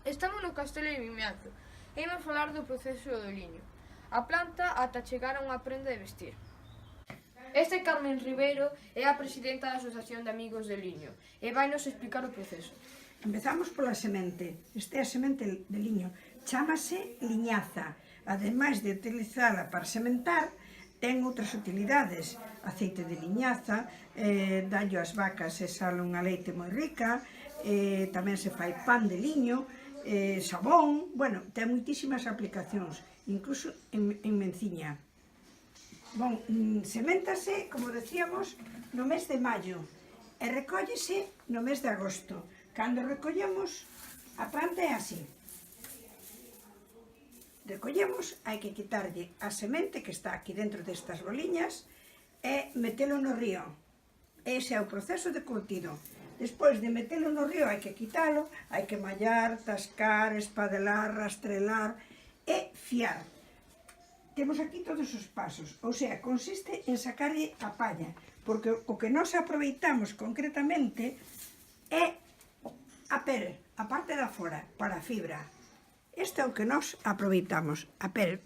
Estamos no Castelo de Vimianzo e imos falar do proceso do liño. A planta ata chegar a unha prenda de vestir. Esta é Carmen Ribeiro, é a presidenta da Asociación de Amigos de Liño e vai nos explicar o proceso. Empezamos pola semente. Esta é a semente de liño. Chámase liñaza. Ademais de utilizala para sementar, ten outras utilidades. Aceite de liñaza, dallo ás vacas e sale unha leite moi rica, tamén se fai pan de liño, sabón, bueno, ten moitísimas aplicacións, incluso en menciña. Bon, seméntase, como decíamos, no mes de maio e recóllese no mes de agosto. Cando recollemos, a planta é así. Recollemos, hai que quitarlle a semente que está aquí dentro destas boliñas e metelo no río. Ese é o proceso de curtido. Despois de metelo no río hai que quitalo, hai que mallar, tascar, espadelar, rastrelar e fiar. Temos aquí todos os pasos, ou sea, consiste en sacarlle a palla, porque o que nós aproveitamos concretamente é a pel, a parte da fora, para a fibra. Isto é o que nós aproveitamos, a pel,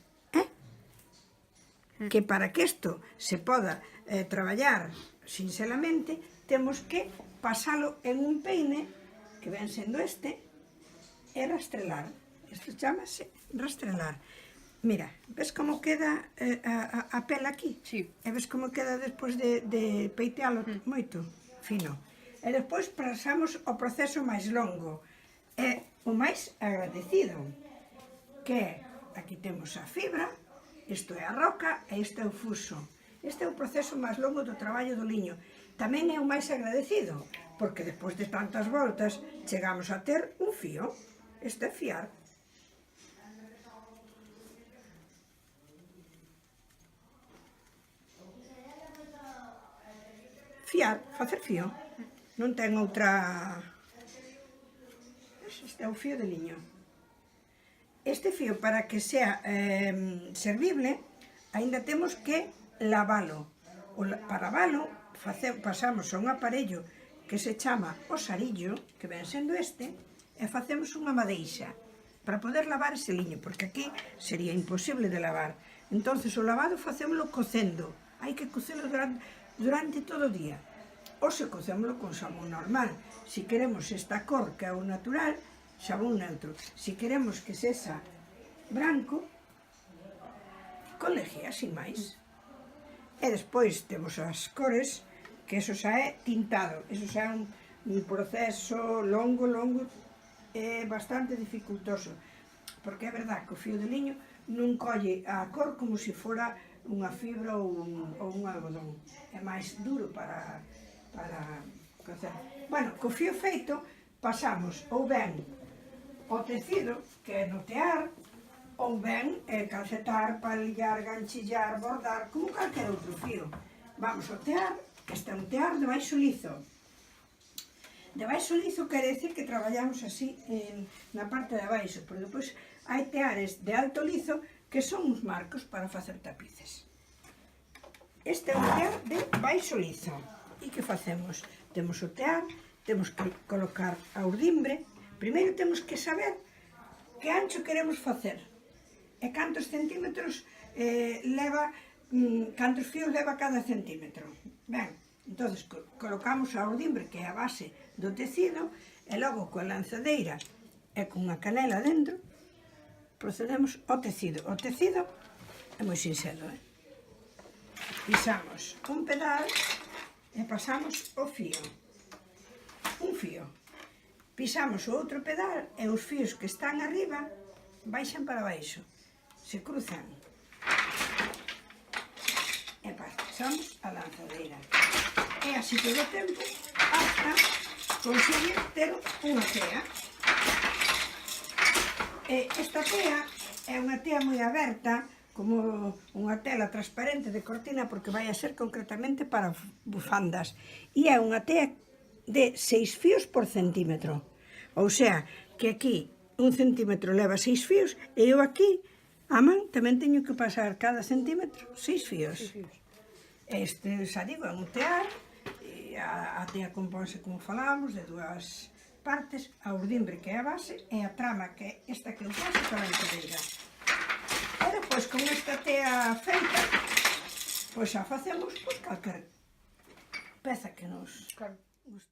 que para que isto se poda traballar sinxelamente, temos que pasalo en un peine, que ven sendo este, e rastrelar. Isto chamase rastrelar. Mira, ves como queda a pel aquí? Sí. E ves como queda despois de peitealo moito? Fino. E despois pasamos ao proceso máis longo, e o máis agradecido, que aquí temos a fibra, isto é a roca e isto é o fuso. Este é o proceso máis longo do traballo do liño. Tamén é o máis agradecido, porque despois de tantas voltas chegamos a ter un fío. Isto é fiar. Fiar, facer fío. Non ten outra... Este é o fío de liño. Este fío, para que sea servible, aínda temos que lavalo. Para lavalo, pasamos a un aparello que se chama o sarillo, que ven sendo este, e facemos unha madeixa para poder lavar ese liño, porque aquí sería imposible de lavar. Entonces o lavado facémolo cocendo. Hai que cocelo durante todo o día. Ou se cocémolo con xabón normal. Si queremos esta cor, que é o natural, xabón neutro. Si queremos que sexa branco, con lejía, sin máis. E despois temos as cores, que eso xa é tintado. Eso xa é un proceso longo, e bastante dificultoso. Porque é verdad que o fío de liño non colle a cor como se fora unha fibra ou un algodón. É máis duro para cocer. Bueno, co fío feito pasamos ou ben o tecido, que é notear, ou ben calcetar, palillar, ganchillar, bordar, como calquer outro fío. Vamos ao tear, este é un tear de baixo lizo. De baixo lizo quere decir que traballamos así na parte de abaixo, pero depois hai teares de alto lizo que son uns marcos para facer tapices. Este é un tear de baixo lizo. E que facemos? Temos o tear, temos que colocar a urdimbre. Primeiro temos que saber que ancho queremos facer e cantos centímetros cantos fíos leva cada centímetro. Ben, entonces colocamos a urdimbre, que é a base do tecido, e logo coa lanzadeira e con unha canela dentro procedemos ao tecido. O tecido é moi sinxelo, pisamos un pedal e pasamos o fío, un fío. Pisamos o outro pedal e os fíos que están arriba baixan para baixo, se cruzan. E pasamos a lanzadeira. E así todo o tempo hasta conseguir ter unha tea. Esta tea é unha tea moi aberta, como unha tela transparente de cortina, porque vai a ser concretamente para bufandas. E é unha tea de 6 fíos por centímetro. Ou sea, que aquí 1 centímetro leva 6 fíos, e eu aquí, a man, tamén teño que pasar cada centímetro 6 fíos. Este, xa digo, é un tear, e a tea compónse, como falamos, de 2 partes, a urdimbre que é a base e a trama que é esta que eu faço para a encadeira. E depois con esta tea feita, pois xa facemos calquer peza que nos Claro. guste.